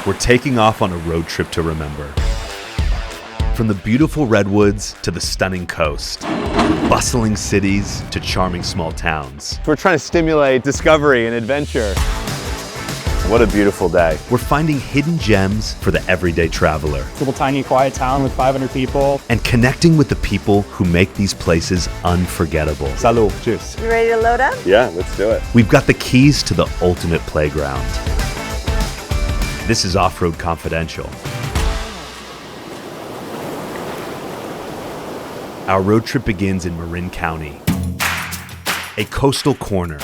We're taking off on a road trip to remember. From the beautiful redwoods to the stunning coast, bustling cities to charming small towns. We're trying to stimulate discovery and adventure. What a beautiful day. We're finding hidden gems for the everyday traveler. Little tiny quiet town with 500 people. And connecting with the people who make these places unforgettable. Salud. Cheers. You ready to load up? Yeah, let's do it. We've got the keys to the ultimate playground. This is Off-Road Confidential. Our road trip begins in Marin County, a coastal corner.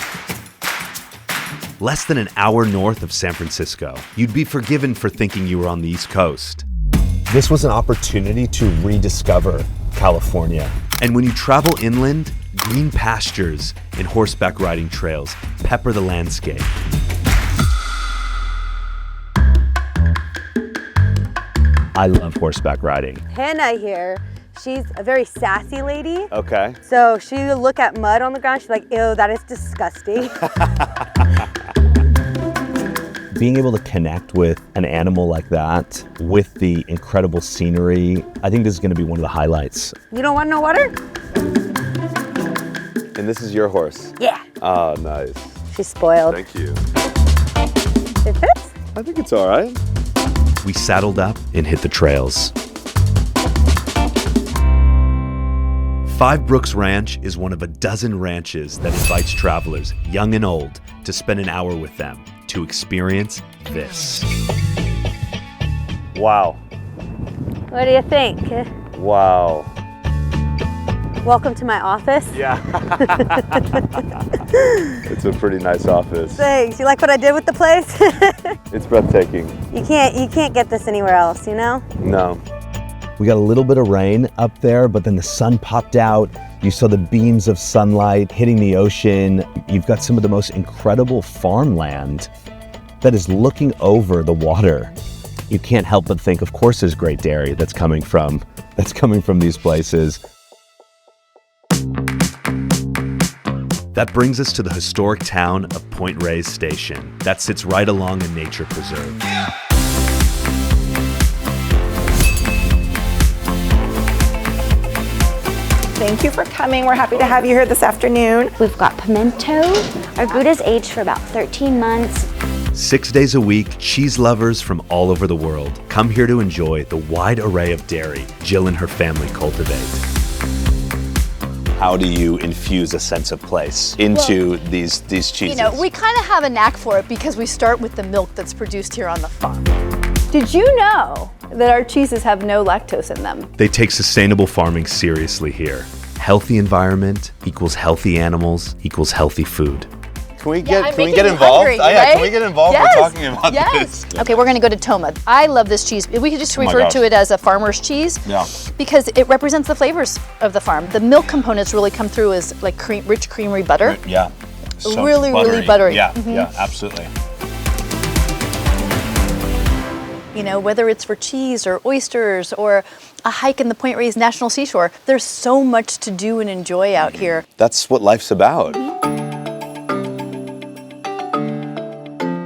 Less than an hour north of San Francisco. You'd be forgiven for thinking you were on the East Coast. This was an opportunity to rediscover California. And when you travel inland, green pastures and horseback riding trails pepper the landscape. I love horseback riding. Hannah here, she's a very sassy lady. Okay. So she'll look at mud on the ground, she's like, ew, that is disgusting. Being able to connect with an animal like that, with the incredible scenery, I think this is going to be one of the highlights. You don't want no water? And this is your horse? Yeah. Oh, nice. She's spoiled. Thank you. It fits? I think it's all right. We saddled up and hit the trails. Five Brooks Ranch is one of a dozen ranches that invites travelers, young and old, to spend an hour with them to experience this. Wow. What do you think? Wow. Welcome to my office. Yeah. It's a pretty nice office. Thanks. You like what I did with the place? It's breathtaking. You can't get this anywhere else, you know? No. We got a little bit of rain up there, but then the sun popped out. You saw the beams of sunlight hitting the ocean. You've got some of the most incredible farmland that is looking over the water. You can't help but think, of course, there's great dairy that's coming from these places. That brings us to the historic town of Point Reyes Station that sits right along a nature preserve. Thank you for coming. We're happy to have you here this afternoon. We've got pimento. Our Gouda's aged for about 13 months. 6 days a week, cheese lovers from all over the world come here to enjoy the wide array of dairy Jill and her family cultivate. How do you infuse a sense of place into these cheeses? You know, we kind of have a knack for it because we start with the milk that's produced here on the farm. Did you know that our cheeses have no lactose in them? They take sustainable farming seriously here. Healthy environment equals healthy animals equals healthy food. Can we get involved? Hungry, right? Can we get involved? Yes. We're talking about this. Okay, we're gonna go to Toma. I love this cheese. We could just refer to it as a farmer's cheese. Yeah. Because it represents the flavors of the farm. The milk components really come through as like rich creamery butter. Yeah. So really buttery. Yeah, yeah, absolutely. You know, whether it's for cheese or oysters or a hike in the Point Reyes National Seashore, there's so much to do and enjoy out here. That's what life's about.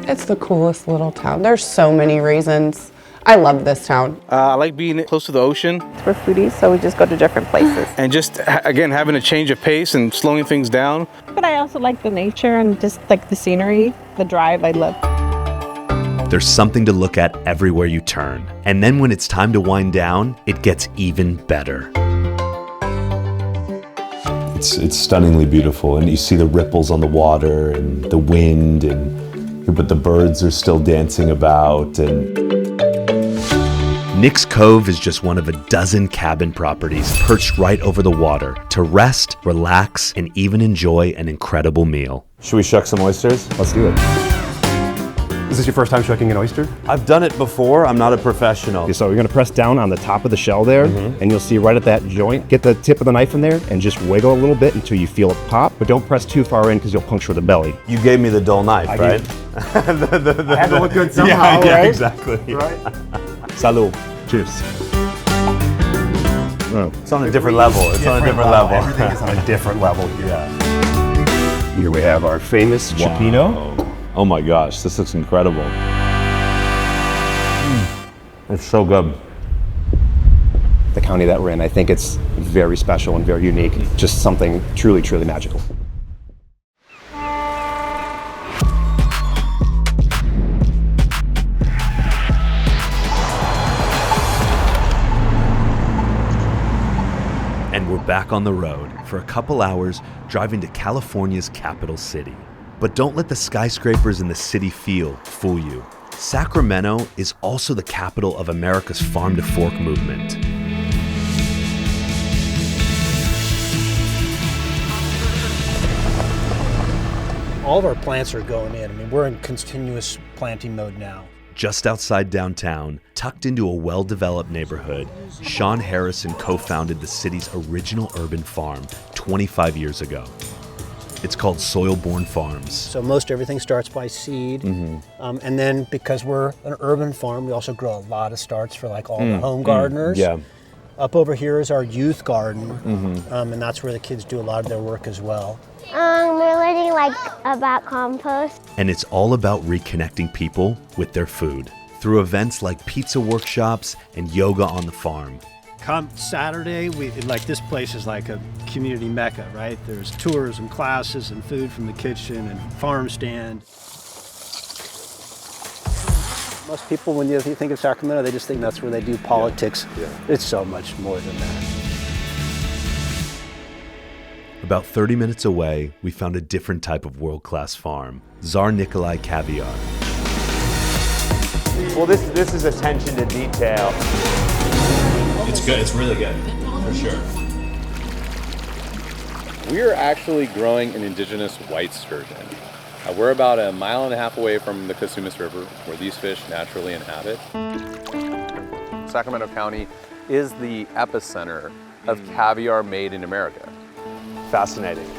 It's the coolest little town. There's so many reasons. I love this town. I like being close to the ocean. We're foodies, so we just go to different places. And just, again, having a change of pace and slowing things down. But I also like the nature and just like the scenery, the drive I love. There's something to look at everywhere you turn. And then when it's time to wind down, it gets even better. It's stunningly beautiful, and you see the ripples on the water and the wind, but the birds are still dancing about. And Nick's Cove is just one of a dozen cabin properties perched right over the water to rest, relax, and even enjoy an incredible meal. Should we shuck some oysters? Let's do it. Is this your first time shucking an oyster? I've done it before. I'm not a professional. Okay, so you're gonna press down on the top of the shell there, and you'll see right at that joint, get the tip of the knife in there and just wiggle a little bit until you feel it pop, but don't press too far in because you'll puncture the belly. You gave me the dull knife, right? I had to look good somehow, yeah, right? Exactly. Right? Salud. Cheers. Oh. It's on a different level. It's on a different level. Everything is on a different level here. Yeah. Here we have our famous cioppino. Oh my gosh, this looks incredible. It's so good. The county that we're in, I think it's very special and very unique. Just something truly, truly magical. And we're back on the road for a couple hours driving to California's capital city. But don't let the skyscrapers and the city feel fool you. Sacramento is also the capital of America's farm to fork movement. All of our plants are going in. I mean, we're in continuous planting mode now. Just outside downtown, tucked into a well-developed neighborhood, Sean Harrison co-founded the city's original urban farm 25 years ago. It's called Soilborne Farms. So most everything starts by seed. And then because we're an urban farm, we also grow a lot of starts for like all the home gardeners. Yeah. Up over here is our youth garden. And that's where the kids do a lot of their work as well. We're learning like about compost. And it's all about reconnecting people with their food through events like pizza workshops and yoga on the farm. Come Saturday, this place is like a community mecca, right? There's tours and classes and food from the kitchen and farm stand. Most people, when you think of Sacramento, they just think that's where they do politics. It's so much more than that. About 30 minutes away, we found a different type of world-class farm, Tsar Nikolai Caviar. Well, this is attention to detail. It's good. It's really good, for sure. We are actually growing an indigenous white sturgeon. We're about 1.5 miles away from the Casumas River, where these fish naturally inhabit. Sacramento County is the epicenter of caviar made in America. Fascinating.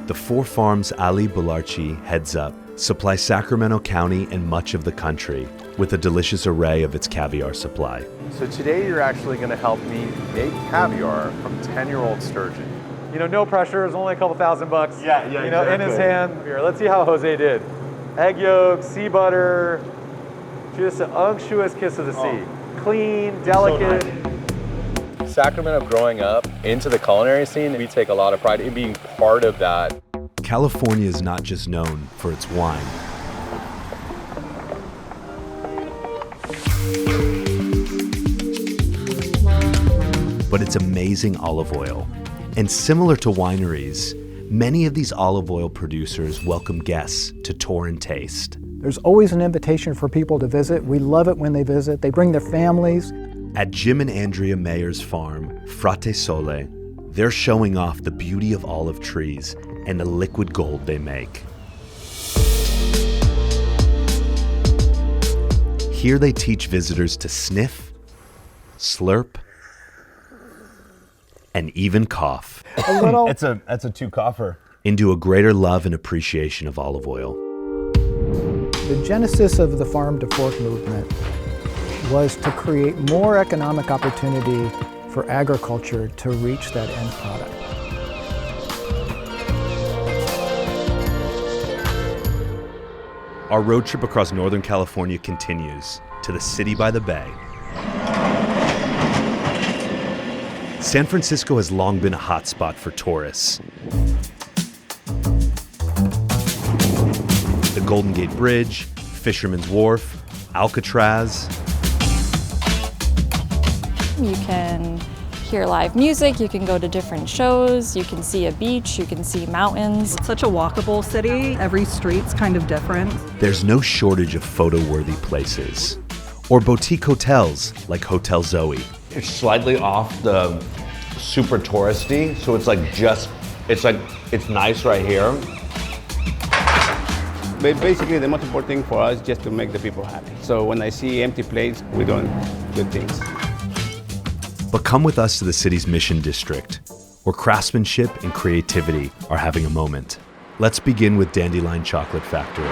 The 4 farms Ali Balarchi heads up supply Sacramento County and much of the country with a delicious array of its caviar supply. So today you're actually going to help me make caviar from 10-year-old sturgeon. You know, no pressure, it's only a couple $1,000. Yeah, You know, in his hand. Here, let's see how Jose did. Egg yolk, sea butter, just an unctuous kiss of the sea. Clean, delicate. So nice. Sacramento growing up into the culinary scene, we take a lot of pride in being part of that. California is not just known for its wine. But its amazing olive oil. And similar to wineries, many of these olive oil producers welcome guests to tour and taste. There's always an invitation for people to visit. We love it when they visit. They bring their families. At Jim and Andrea Mayer's farm, Frate Sole, they're showing off the beauty of olive trees and the liquid gold they make. Here they teach visitors to sniff, slurp, and even cough. A little. That's a 2 cougher. Into a greater love and appreciation of olive oil. The genesis of the farm to fork movement was to create more economic opportunity for agriculture to reach that end product. Our road trip across Northern California continues to the city by the bay. San Francisco has long been a hotspot for tourists. The Golden Gate Bridge, Fisherman's Wharf, Alcatraz. You can hear live music, you can go to different shows, you can see a beach, you can see mountains. It's such a walkable city. Every street's kind of different. There's no shortage of photo-worthy places. Or boutique hotels like Hotel Zoe. It's slightly off the super touristy, so it's it's nice right here. But basically, the most important thing for us is just to make the people happy. So when I see empty plates, we're doing good things. But come with us to the city's Mission District, where craftsmanship and creativity are having a moment. Let's begin with Dandelion Chocolate Factory.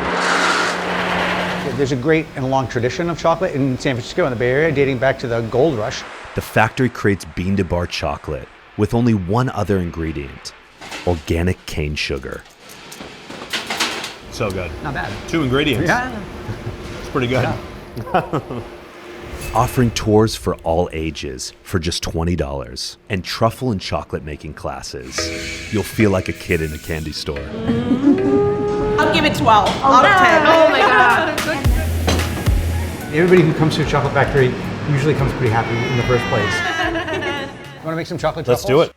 There's a great and long tradition of chocolate in San Francisco in the Bay Area dating back to the gold rush. The factory creates bean-to-bar chocolate with only one other ingredient, organic cane sugar. So good. Not bad. 2 ingredients. Yeah. It's pretty good. Yeah. Offering tours for all ages for just $20 and truffle and chocolate making classes. You'll feel like a kid in a candy store. I'll give it 12 out of 10. Oh my God. Everybody who comes to a chocolate factory usually comes pretty happy in the first place. You want to make some chocolate truffles? Let's do it.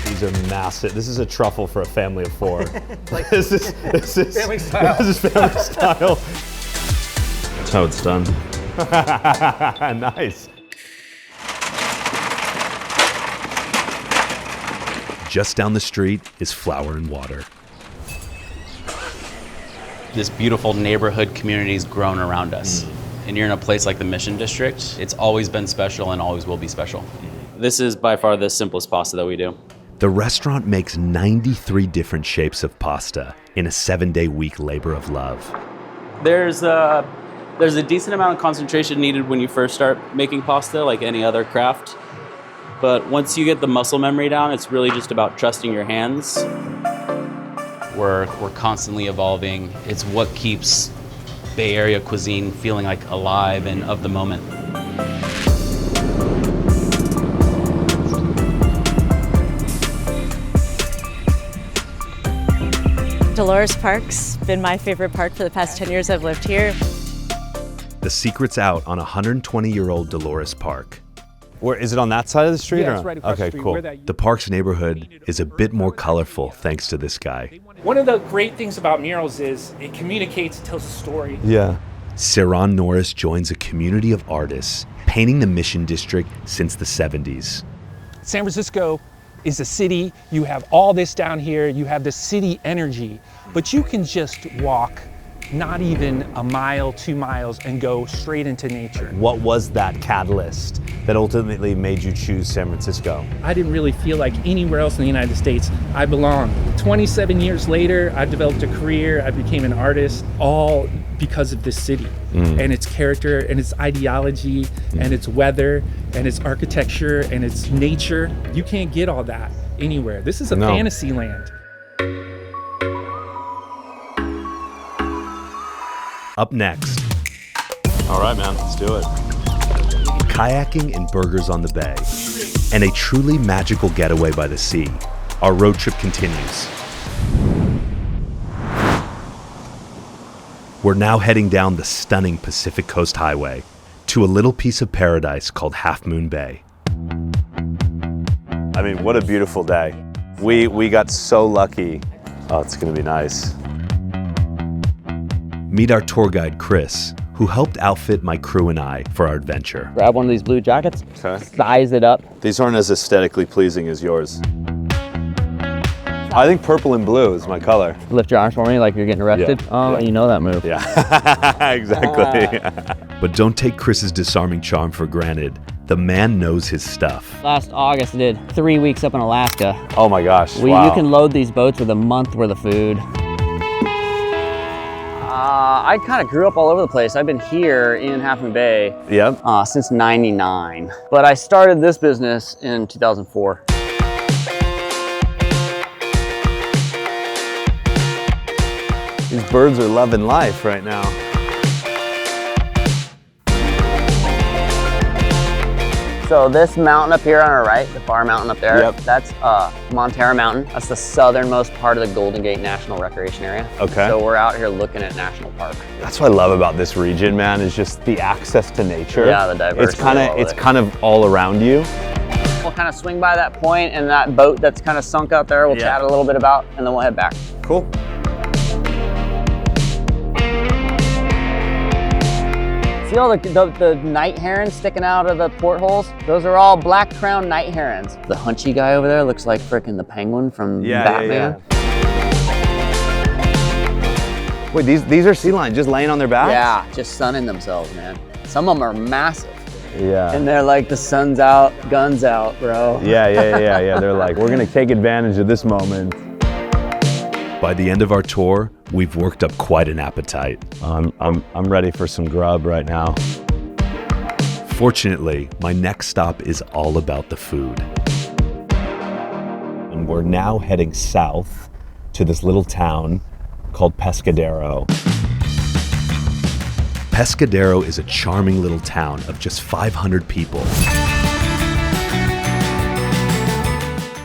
These are massive. This is a truffle for a family of 4. This is family style. This is family style. That's how it's done. Nice. Just down the street is Flour and Water. This beautiful neighborhood community's grown around us. And you're in a place like the Mission District, it's always been special and always will be special. This is by far the simplest pasta that we do. The restaurant makes 93 different shapes of pasta in a 7-day week labor of love. There's a decent amount of concentration needed when you first start making pasta, like any other craft. But once you get the muscle memory down, it's really just about trusting your hands. We're constantly evolving. It's what keeps Bay Area cuisine feeling like alive and of the moment. Dolores Park's been my favorite park for the past 10 years I've lived here. The secret's out on 120-year-old Dolores Park. Where is it, on that side of the street? Yeah, it's right across the street. Cool. Where that- The park's neighborhood is a bit more colorful thanks to this guy. One of the great things about murals is it communicates, it tells a story. Yeah. Saron Norris joins a community of artists painting the Mission District since the 70s. San Francisco is a city. You have all this down here. You have the city energy, but you can just walk not even a mile, 2 miles, and go straight into nature. What was that catalyst that ultimately made you choose San Francisco? I didn't really feel like anywhere else in the United States I belonged. 27 years later, I developed a career. I became an artist, all because of this city and its character and its ideology and its weather and its architecture and its nature. You can't get all that anywhere. This is a fantasy land. Up next. All right, man, let's do it. Kayaking and burgers on the bay, and a truly magical getaway by the sea. Our road trip continues. We're now heading down the stunning Pacific Coast Highway to a little piece of paradise called Half Moon Bay. I mean, what a beautiful day. We got so lucky. Oh, it's gonna be nice. Meet our tour guide, Chris, who helped outfit my crew and I for our adventure. Grab one of these blue jackets, Okay. size it up. These aren't as aesthetically pleasing as yours. I think purple and blue is my color. Lift your arms for me like you're getting arrested. Yeah. Oh, Yeah. you know that move. Yeah, exactly. But don't take Chris's disarming charm for granted. The man knows his stuff. Last August, I did 3 weeks up in Alaska. Oh my gosh, You wow. can load these boats with a month worth of food. I kind of grew up all over the place. I've been here in Half Moon Bay since '99. But I started this business in 2004. These birds are loving life right now. So this mountain up here on our right, the far mountain up there, that's Montara Mountain. That's the southernmost part of the Golden Gate National Recreation Area. Okay. So we're out here looking at National Park. That's what I love about this region, man, is just the access to nature. Yeah, the diversity. It's kind of all around you. We'll kind of swing by that point and that boat that's kind of sunk out there, we'll chat a little bit about, and then we'll head back. Cool. See all the night herons sticking out of the portholes? Those are all black-crowned night herons. The hunchy guy over there looks like frickin' the penguin from Batman. Wait, these are sea lions just laying on their backs? Yeah, just sunning themselves, man. Some of them are massive. Yeah. And they're like, the sun's out, guns out, bro. Yeah. They're like, we're gonna take advantage of this moment. By the end of our tour, we've worked up quite an appetite. I'm ready for some grub right now. Fortunately, my next stop is all about the food. And we're now heading south to this little town called Pescadero. Pescadero is a charming little town of just 500 people.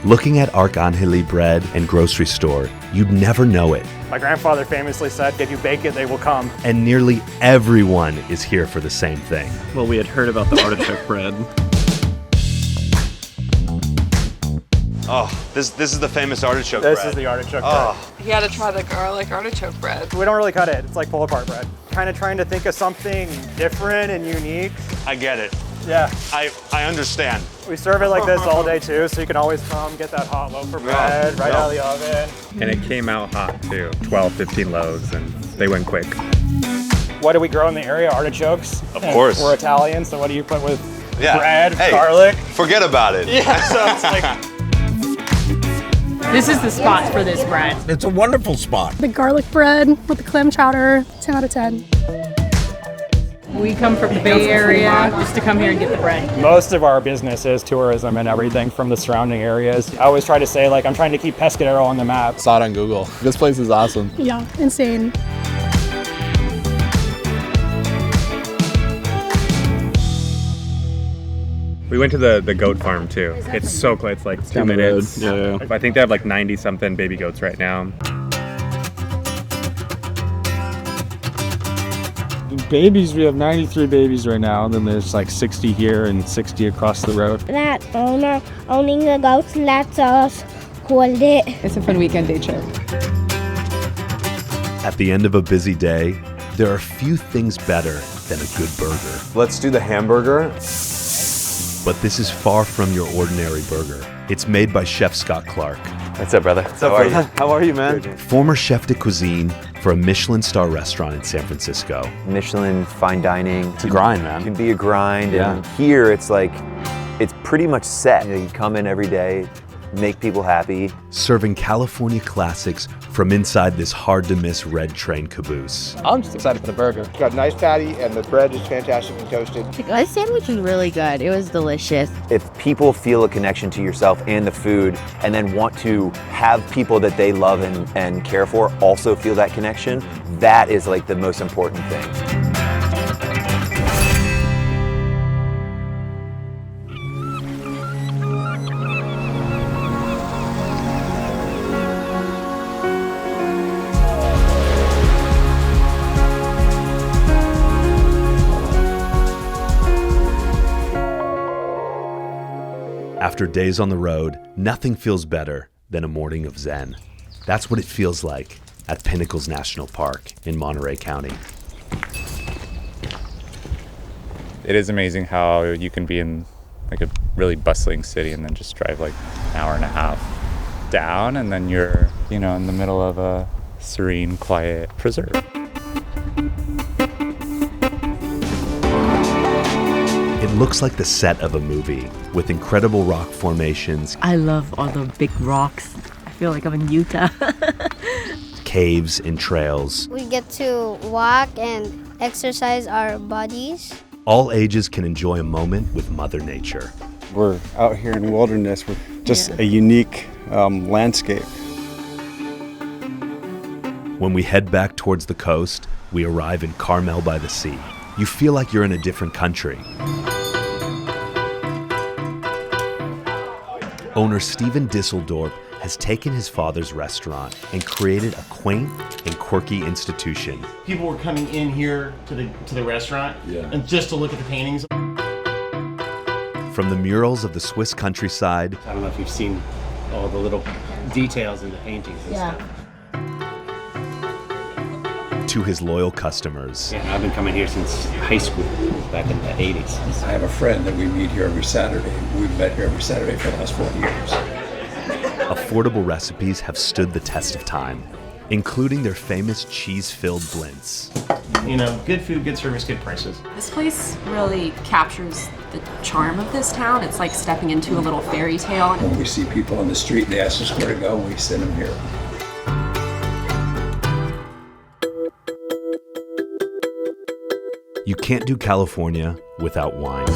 Looking at Arcangeli bread and grocery store, you'd never know it. My grandfather famously said, if you bake it, they will come. And nearly everyone is here for the same thing. Well, we had heard about the artichoke bread. Oh, this is the famous artichoke bread. This is the artichoke bread. You had to try the garlic artichoke bread. We don't really cut it. It's like pull-apart bread. Kind of trying to think of something different and unique. I get it. Yeah. I understand. We serve it like this all day too, so you can always come get that hot loaf of bread right out of the oven. And it came out hot too, 12, 15 loaves, and they went quick. What do we grow in the area? Artichokes. Of course. We're Italian, so what do you put with Yeah. bread, Hey, garlic? Forget about it. Yeah, so it's like... This is the spot for this bread. It's a wonderful spot. The garlic bread with the clam chowder, 10 out of 10. We come from the Bay Area just to come here and get the bread. Most of our business is tourism and everything from the surrounding areas. I always try to say, like, I'm trying to keep Pescadero on the map. Saw it on Google. This place is awesome. Yeah, insane. We went to the goat farm too. It's so close, it's like 2 Down the minutes. road. Yeah. I think they have like 90 something baby goats right now. Babies, we have 93 babies right now. Then there's like 60 here and 60 across the road. That owner owning the goats lets us hold it. It's a fun weekend day trip. At the end of a busy day, there are few things better than a good burger. Let's do the hamburger. But this is far from your ordinary burger. It's made by Chef Scott Clark. What's up, brother? What's up, brother? How are you, man? Former chef de cuisine for a Michelin star restaurant in San Francisco. Michelin fine dining. It's a grind, man. It can be a grind, Yeah. and here it's like, it's pretty much set. You come in every day, make people happy. Serving California classics from inside this hard-to-miss red train caboose. I'm just excited for the burger. It's got a nice patty and the bread is fantastic and toasted. This sandwich is really good. It was delicious. If people feel a connection to yourself and the food and then want to have people that they love and care for also feel that connection, that is like the most important thing. After days on the road, nothing feels better than a morning of zen. That's what it feels like at Pinnacles National Park in Monterey County. It is amazing how you can be in like a really bustling city and then just drive like an hour and a half down and then you're, you know, in the middle of a serene, quiet preserve. It looks like the set of a movie with incredible rock formations, I love all the big rocks. I feel like I'm in Utah. caves, and trails. We get to walk and exercise our bodies. All ages can enjoy a moment with Mother Nature. We're out here in wilderness with just a unique landscape. When we head back towards the coast, we arrive in Carmel by the Sea. You feel like you're in a different country. Owner Steven Disseldorp has taken his father's restaurant and created a quaint and quirky institution. People were coming in here to the restaurant and just to look at the paintings. From the murals of the Swiss countryside I don't know if you've seen all the little details in the paintings and stuff. to his loyal customers. Yeah, I've been coming here since high school, back in the 80s. I have a friend that we meet here every Saturday. We've met here every Saturday for the last 40 years. Affordable recipes have stood the test of time, including their famous cheese-filled blintz. You know, good food, good service, good prices. This place really captures the charm of this town. It's like stepping into a little fairy tale. When we see people on the street and they ask us where to go, we send them here. You can't do California without wine.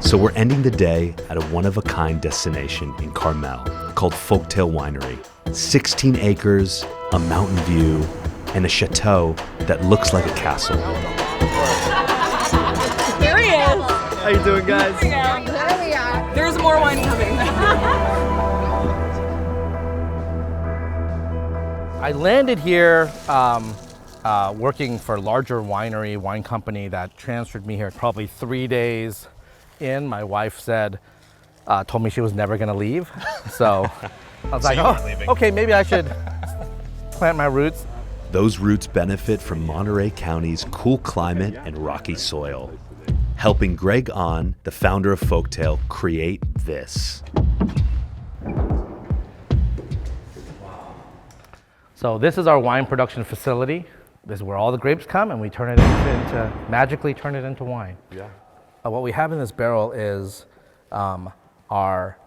So we're ending the day at a one-of-a-kind destination in Carmel called Folktale Winery. 16 acres, a mountain view, and a chateau that looks like a castle. There he is. How you doing, guys? There's more wine coming. I landed here working for a larger wine company that transferred me here probably 3 days in. My wife told me she was never gonna leave. So I was like, okay, maybe I should plant my roots. Those roots benefit from Monterey County's cool climate and rocky soil, helping Greg Ahn, the founder of Folktale, create this. So this is our wine production facility. This is where all the grapes come, and we magically turn it into wine. Yeah. What we have in this barrel is our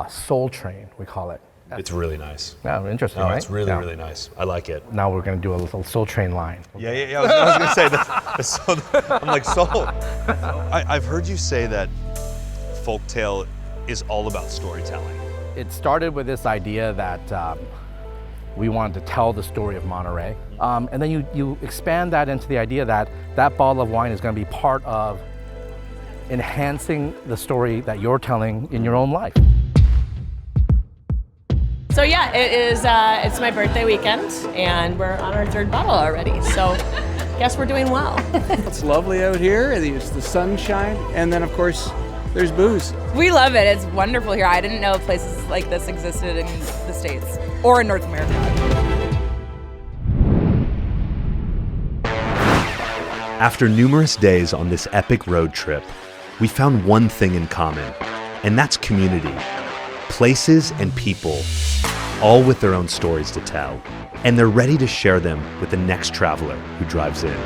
soul train, we call it. It's really nice. Yeah, interesting, No, right? it's really, Yeah. really nice. I like it. Now we're going to do a little soul train line. Yeah. I was going to say that. I'm like, sold. I've heard you say that Folktale is all about storytelling. It started with this idea that we wanted to tell the story of Monterey. And then you expand that into the idea that that bottle of wine is going to be part of enhancing the story that you're telling in your own life. So yeah, it's my birthday weekend and we're on our third bottle already. So guess we're doing well. It's lovely out here. It's the sunshine. And then of course, there's booze. We love it. It's wonderful here. I didn't know places like this existed in the States or in North America. After numerous days on this epic road trip, we found one thing in common, and that's community. Places and people, all with their own stories to tell, and they're ready to share them with the next traveler who drives in.